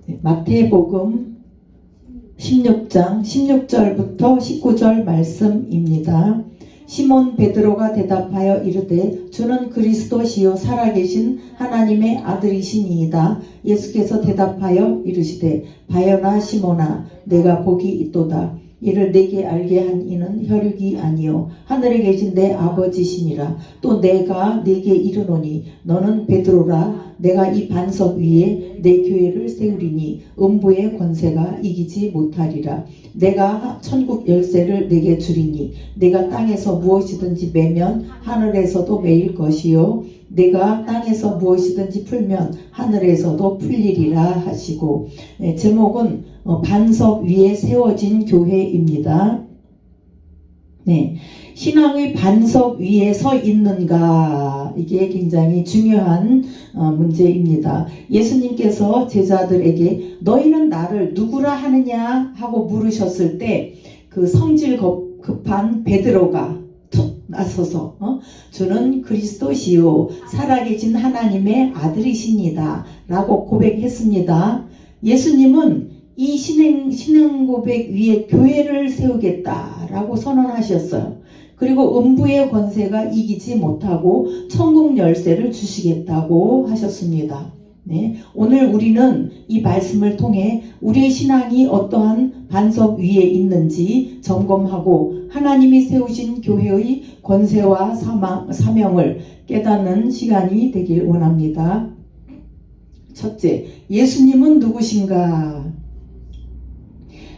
마태복음 16장 16절부터 19절 말씀입니다. 시몬 베드로가 대답하여 이르되 주는 그리스도시요 살아계신 하나님의 아들이시니이다. 예수께서 대답하여 이르시되 바요나 시몬아 내가 복이 있도다. 이를 내게 알게 한 이는 혈육이 아니요 하늘에 계신 내 아버지시니라. 또 내가 네게 이르노니 너는 베드로라. 내가 이 반석 위에 내 교회를 세우리니 음부의 권세가 이기지 못하리라. 내가 천국 열쇠를 내게 주리니 내가 땅에서 무엇이든지 매면 하늘에서도 매일 것이요 내가 땅에서 무엇이든지 풀면 하늘에서도 풀리리라 하시고, 제목은 반석 위에 세워진 교회입니다. 네, 신앙의 반석 위에 서 있는가, 이게 굉장히 중요한 문제입니다. 예수님께서 제자들에게 너희는 나를 누구라 하느냐 하고 물으셨을 때 그 성질 급한 베드로가 툭 나서서 주는 그리스도시요 살아계신 하나님의 아들이십니다 라고 고백했습니다. 예수님은 이 신앙 고백 위에 교회를 세우겠다라고 선언하셨어요. 그리고 음부의 권세가 이기지 못하고 천국 열쇠를 주시겠다고 하셨습니다. 네, 오늘 우리는 이 말씀을 통해 우리의 신앙이 어떠한 반석 위에 있는지 점검하고 하나님이 세우신 교회의 권세와 사명을 깨닫는 시간이 되길 원합니다. 첫째, 예수님은 누구신가?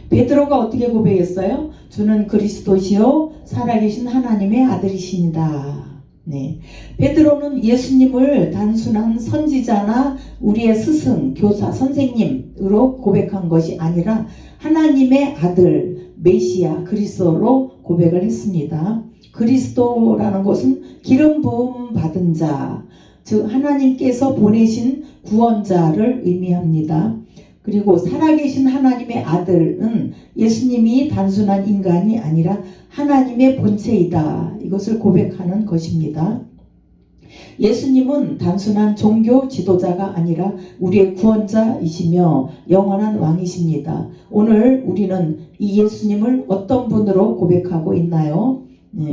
베드로가 어떻게 고백했어요? 주는 그리스도시요 살아계신 하나님의 아들이십니다. 네, 베드로는 예수님을 단순한 선지자나 우리의 스승, 교사, 선생님으로 고백한 것이 아니라 하나님의 아들, 메시아, 그리스도로 고백을 했습니다. 그리스도라는 것은 기름 부음 받은 자, 즉 하나님께서 보내신 구원자를 의미합니다. 그리고 살아계신 하나님의 아들은 예수님이 단순한 인간이 아니라 하나님의 본체이다. 이것을 고백하는 것입니다. 예수님은 단순한 종교 지도자가 아니라 우리의 구원자이시며 영원한 왕이십니다. 오늘 우리는 이 예수님을 어떤 분으로 고백하고 있나요?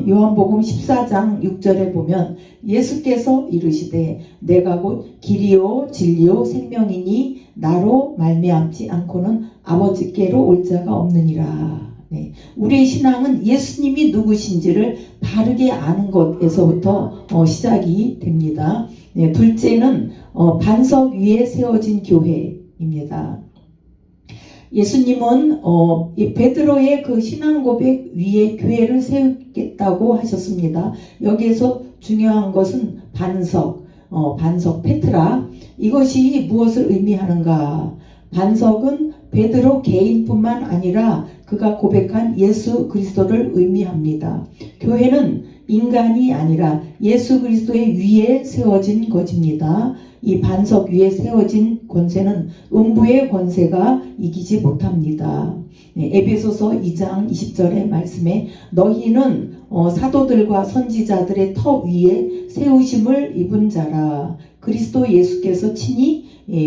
요한복음 14장 6절에 보면 예수께서 이르시되 내가 곧 길이요 진리요 생명이니 나로 말미암지 않고는 아버지께로 올 자가 없느니라. 네, 우리의 신앙은 예수님이 누구신지를 바르게 아는 것에서부터 시작이 됩니다. 네, 둘째는 반석 위에 세워진 교회입니다. 예수님은 베드로의 그 신앙 고백 위에 교회를 세우겠다고 하셨습니다. 여기에서 중요한 것은 반석 페트라. 이것이 무엇을 의미하는가? 반석은 베드로 개인뿐만 아니라 그가 고백한 예수 그리스도를 의미합니다. 교회는 인간이 아니라 예수 그리스도의 위에 세워진 것입니다. 이 반석 위에 세워진 권세는 음부의 권세가 이기지 못합니다. 에베소서 2장 20절의 말씀에 너희는 사도들과 선지자들의 터 위에 세우심을 입은 자라. 그리스도 예수께서 친히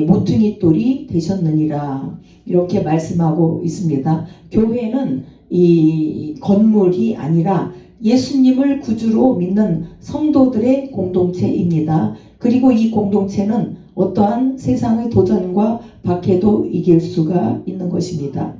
모퉁이 돌이 되셨느니라. 이렇게 말씀하고 있습니다. 교회는 이 건물이 아니라 예수님을 구주로 믿는 성도들의 공동체입니다. 그리고 이 공동체는 어떠한 세상의 도전과 박해도 이길 수가 있는 것입니다.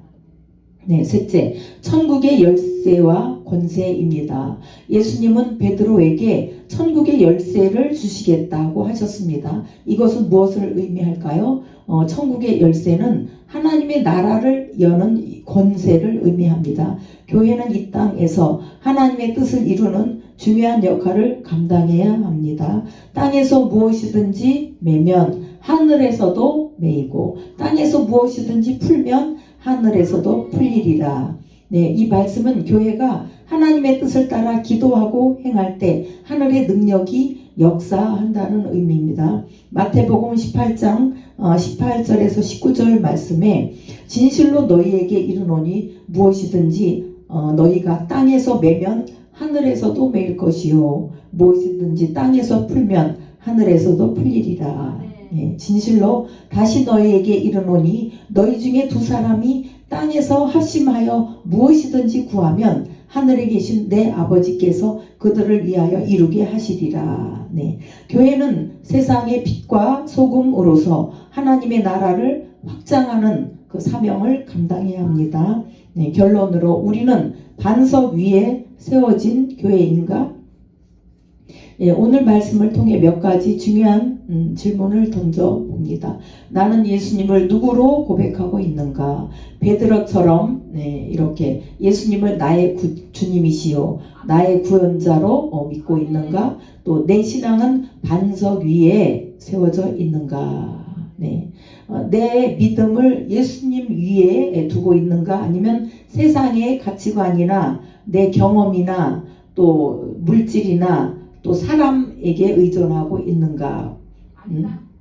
네, 셋째, 천국의 열쇠와 권세입니다. 예수님은 베드로에게 천국의 열쇠를 주시겠다고 하셨습니다. 이것은 무엇을 의미할까요? 천국의 열쇠는 하나님의 나라를 여는 권세를 의미합니다. 교회는 이 땅에서 하나님의 뜻을 이루는 중요한 역할을 감당해야 합니다. 땅에서 무엇이든지 매면 하늘에서도 매이고 땅에서 무엇이든지 풀면 하늘에서도 풀리리라. 네, 이 말씀은 교회가 하나님의 뜻을 따라 기도하고 행할 때 하늘의 능력이 역사한다는 의미입니다. 마태복음 18장 18절에서 19절 말씀에 진실로 너희에게 이르노니 무엇이든지 너희가 땅에서 매면 하늘에서도 매일 것이요 무엇이든지 땅에서 풀면 하늘에서도 풀리리라. 예, 진실로 다시 너희에게 이르노니 너희 중에 두 사람이 땅에서 합심하여 무엇이든지 구하면 하늘에 계신 내 아버지께서 그들을 위하여 이루게 하시리라. 네. 교회는 세상의 빛과 소금으로서 하나님의 나라를 확장하는 그 사명을 감당해야 합니다. 네, 결론으로 우리는 반석 위에 세워진 교회인가? 예, 오늘 말씀을 통해 몇 가지 중요한 질문을 던져봅니다. 나는 예수님을 누구로 고백하고 있는가? 베드로처럼 이렇게 예수님을 나의 주님이시요 나의 구원자로 믿고 있는가? 또 내 신앙은 반석 위에 세워져 있는가? 네. 내 믿음을 예수님 위에 두고 있는가? 아니면 세상의 가치관이나 내 경험이나 또 물질이나 또 사람에게 의존하고 있는가?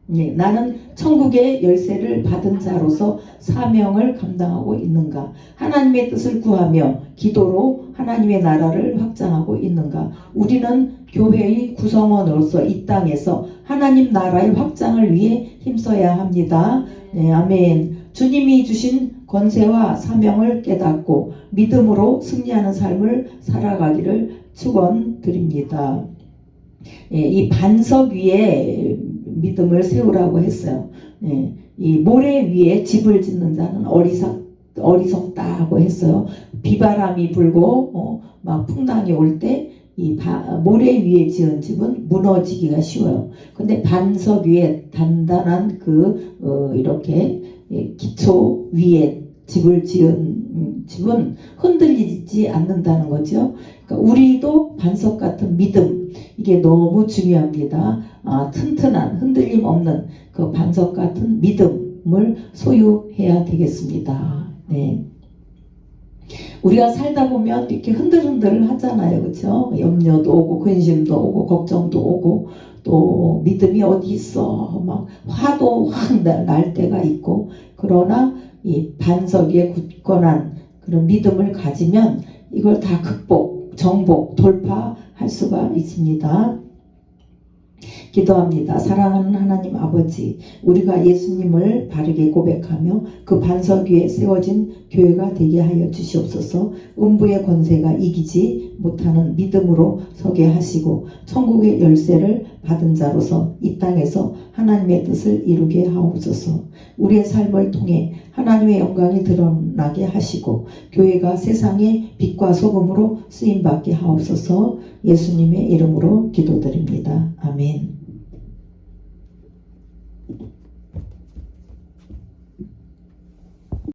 네, 나는 천국의 열쇠를 받은 자로서 사명을 감당하고 있는가? 하나님의 뜻을 구하며 기도로 하나님의 나라를 확장하고 있는가? 우리는 교회의 구성원으로서 이 땅에서 하나님 나라의 확장을 위해 힘써야 합니다. 네, 아멘. 주님이 주신 권세와 사명을 깨닫고 믿음으로 승리하는 삶을 살아가기를 축원드립니다. 예, 이 반석 위에 믿음을 세우라고 했어요. 예, 이 모래 위에 집을 짓는 자는 어리석다고 했어요. 비바람이 불고 막 풍랑이 올 때 이 모래 위에 지은 집은 무너지기가 쉬워요. 근데 반석 위에 단단한 이렇게 기초 위에 집을 지은 집은 흔들리지 않는다는 거죠. 그러니까 우리도 반석 같은 믿음, 이게 너무 중요합니다. 튼튼한 흔들림 없는 그 반석 같은 믿음을 소유해야 되겠습니다. 네. 우리가 살다 보면 이렇게 흔들흔들 하잖아요. 그렇죠? 염려도 오고 근심도 오고 걱정도 오고 또 믿음이 어디 있어 막 화도 확 날 때가 있고, 그러나 이 반석에 굳건한 그런 믿음을 가지면 이걸 다 정복, 돌파할 수가 있습니다. 기도합니다. 사랑하는 하나님 아버지, 우리가 예수님을 바르게 고백하며 그 반석 위에 세워진 교회가 되게 하여 주시옵소서. 음부의 권세가 이기지 못하는 믿음으로 서게 하시고 천국의 열쇠를 받은 자로서 이 땅에서 하나님의 뜻을 이루게 하옵소서. 우리의 삶을 통해 하나님의 영광이 드러나게 하시고 교회가 세상의 빛과 소금으로 쓰임받게 하옵소서. 예수님의 이름으로 기도드립니다. 아멘.